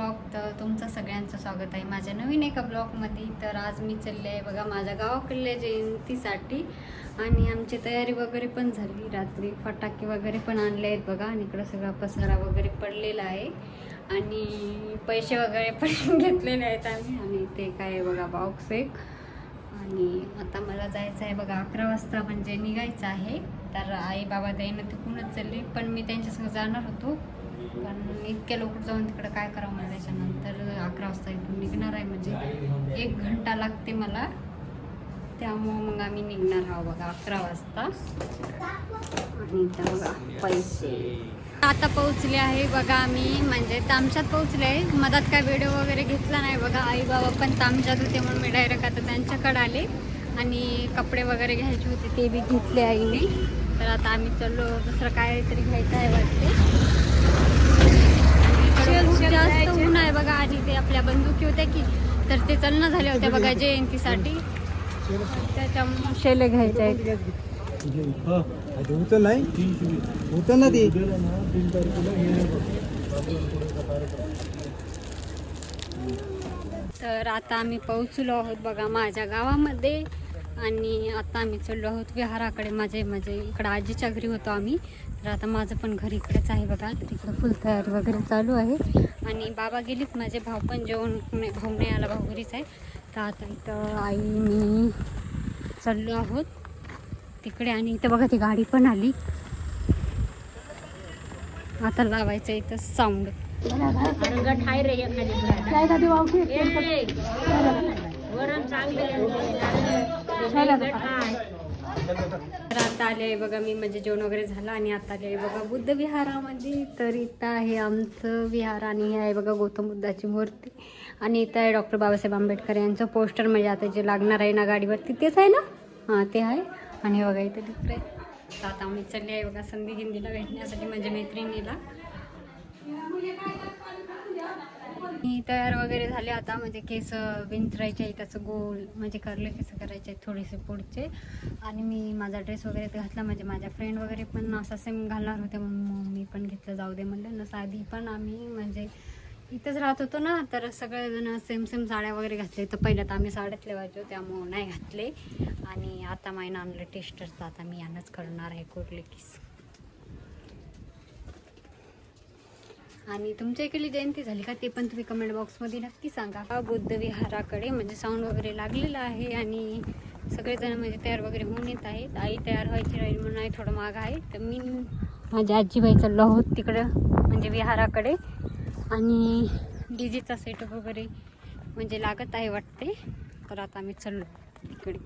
Blog. तर तुमचं सगळ्यांचं स्वागत आहे माझ्या नवीन एका ब्लॉगमध्ये. तर आज मी चालले आहे बघा माझ्या गावाकडल्या जयंतीसाठी आणि आमची तयारी वगैरे पण झाली. रात्री फटाके वगैरे पण आणले आहेत बघा आणि इकडं सगळा पसारा वगैरे पडलेला आहे आणि पैसे वगैरे पण घेतलेले आहेत आम्ही. आणि ते काय आहे बघा बॉक्स एक. आणि आता मला जायचं आहे बघा 11 वाजता म्हणजे निघायचं आहे. तर आई बाबा द्यायनं तिकडूनच चालले पण मी त्यांच्यासंग जाणार होतो पण इतक्या लवकर जाऊन तिकडं काय करावं मला. त्याच्यानंतर 11 वाजता इथून निघणार आहे म्हणजे 1 घंटा लागते मला. त्यामुळं मग आम्ही निघणार आहोत बघा 11 वाजता. आणि इथं बघा पैसे आता पोहोचले आहे बघा आम्ही म्हणजे तामशात पोहोचले आहे. मधात काय व्हिडिओ वगैरे घेतला नाही बघा. आई बाबा पण तामशात होते म्हणून मी डायरेक्ट आता त्यांच्याकडे आले आणि कपडे वगैरे घ्यायचे होते ते बी घेतले आईने. तर आता आम्ही चाललो दुसरं काहीतरी घ्यायचं आहे वाटते. खूप जास्त ऊन आहे बघा आणि ते आपल्या बंदुकी होत्या की तर ते चालणं झाले होते बघा जयंतीसाठी. त्याच्यामुळे शेले घ्यायचे आहेत. तर आता आम्ही पोहोचलो आहोत बघा माझ्या गावामध्ये आणि आता आम्ही चाललो आहोत विहाराकडे. माझे इकडं आजीच्या घरी होतो आम्ही. तर आता माझं पण घर इकडेच आहे बघा. तर इकडं फुल तयारी वगैरे चालू आहे आणि बाबा गेलीत. माझे भाऊ पण जेवण भाऊ नाही आला, भाऊ घरीच आहे. तर आता इथं आई मी चाललो आहोत तिकडे आणि इथं बघा ती गाडी पण आली. आता लावायचं इथं साऊंड. तर आता आले आहे बघा मी म्हणजे जेवण वगैरे झालं आणि आता आले आहे बघा बुद्ध विहारामध्ये. तर इथं आहे आमचं विहार आणि हे आहे बघा गौतम बुद्धाची मूर्ती आणि इथं आहे डॉक्टर बाबासाहेब आंबेडकर यांचं पोस्टर म्हणजे आता जे लागणार आहे ना गाडीवर तिथेच आहे ना. हां ते आहे आणि बघा इथं तिकडे. तर आता आम्ही चालले आहे बघा संधी हिंदीला भेटण्यासाठी म्हणजे मैत्रिणीला. तयार वगैरे झाले आता म्हणजे केस विंचरायचे आहे त्याचं गोल म्हणजे करले केस करायचे आहेत थोडेसे पुढचे. आणि मी माझा ड्रेस वगैरे घातला म्हणजे माझ्या फ्रेंड वगैरे पण असा सेम घालणार होते म्हणून मी पण घेतलं. जाऊ दे म्हणलं ना. साधी पण आम्ही म्हणजे इथंच राहत होतो ना तर सगळेजण सेम साड्या वगैरे घातले. तर पहिल्यात आम्ही साड्यात लेवायचो त्यामुळं नाही घातले आणि आता मायनं आणलं टेस्टरचं. आता मी यानंच करणार आहे कोरले केस. आणि तुमच्या इकडली जयंती झाली का ते पण तुम्ही कमेंट बॉक्समध्ये नक्की सांगा. बुद्ध विहाराकडे म्हणजे साऊंड वगैरे लागलेलं आहे आणि सगळेजण म्हणजे तयार वगैरे होऊन येत आहेत. आई तयार व्हायची राहील म्हणून आई थोडं माग आहे. तर मी माझ्या आजीबाई चाललो आहोत तिकडं म्हणजे विहाराकडे आणि डीजेचा सेटअप वगैरे म्हणजे लागत आहे वाटते. तर आता आम्ही चाललो तिकडे.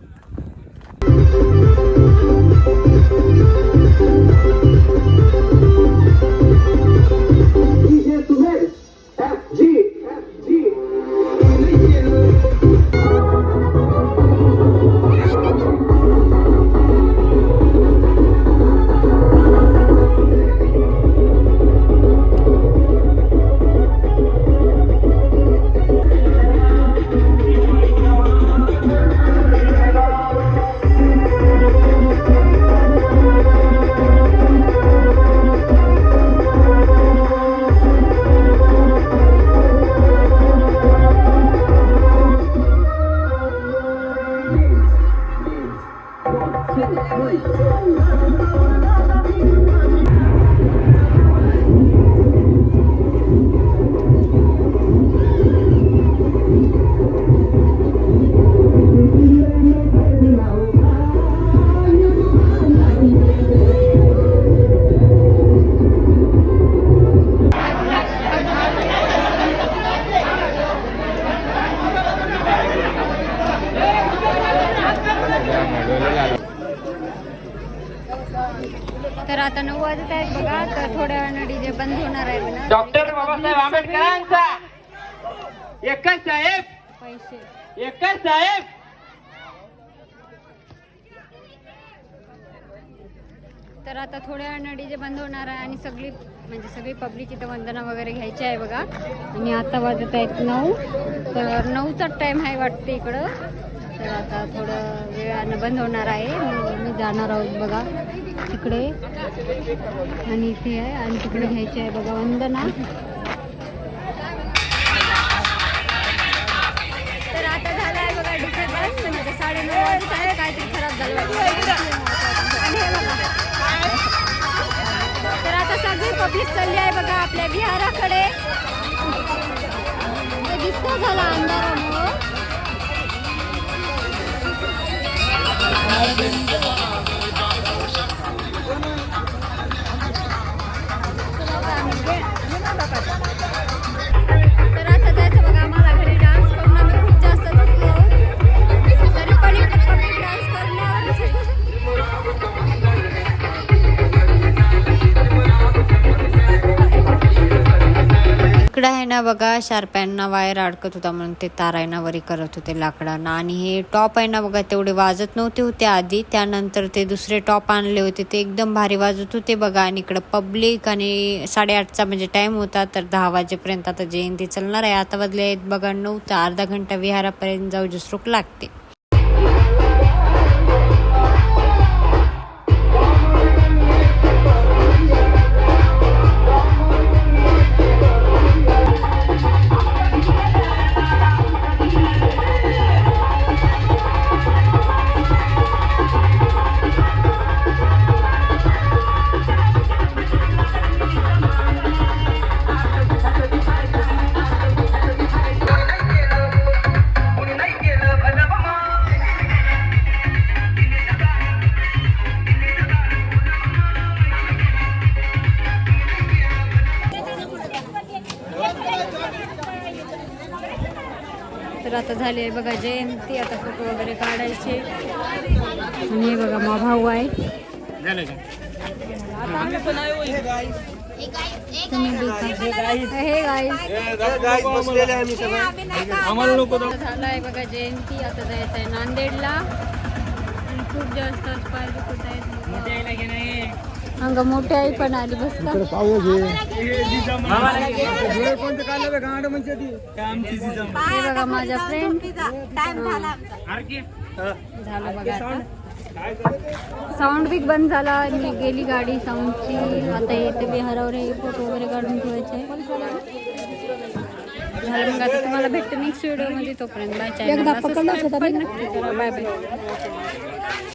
तर आता 9 वाजत आहेत बघा. तर थोड्या वेळानं डीजे बंद होणार आहे म्हणा. डॉक्टर बाबासाहेब आंबेडकरांचा एकच साहेब पैसे एकच साहेब. तर आता थोड्या वेळानं डीजे बंद होणार आहे आणि सगळी पब्लिक इथं वंदना वगैरे घ्यायची आहे बघा. आणि आता वाजत आहेत 9. तर 9चा टाइम आहे वाटते इकडं. तर आता थोडं वेळानं बंद होणार आहे. मी जाणार आहोत बघा तिकडे आणि इथे आहे आणि तिकडे घ्यायची आहे बघा वंदना. दिसतो झाला अंधारामुळं. तर आता जायचं बघा आम्हाला घरी. डान्स करून आम्ही खूप जास्त थकलो तरी पण इकडे पब्लिक डान्स करण्यावर इकडं आहे ना बघा शार्प्यांना वायर अडकत होता म्हणून ते तारायना वरी करत होते लाकडांना. आणि हे टॉप आहे ना बघा तेवढे वाजत नव्हते होते आधी, त्यानंतर ते दुसरे टॉप आणले होते ते एकदम भारी वाजत होते बघा. आणि इकडं पब्लिक आणि 8:30चा म्हणजे टाइम होता, तर 10 वाजेपर्यंत आता जयंती चालणार आहे. आता वाजले आहेत बघा 9, तर अर्धा घंटा विहारापर्यंत जाऊ जसरूक लागते. तर आता झाले बघा जयंती, आता फोटो वगैरे काढायचे. आणि हे बघा मा भाऊ आहे. हे झालाय बघा जयंती. आता जायचं आहे नांदेडला आणि खूप जास्त पाहिजे कुठं आहेत. अंग मोठी आई पण आली बस का. हे बघा माझ्या फ्रेंड झालं बघा. आता साऊंड बिग बंद झाला आणि गेली गाडी साऊंडची. आता येते बिहारावर हे फोटो वगैरे काढून ठेवायचे झालं. मग आता तुम्हाला भेटते नेक्स्ट व्हिडिओ मध्ये. तोपर्यंत बाय. चॅनलला सबस्क्राईब पण नक्की करा. Bye bye.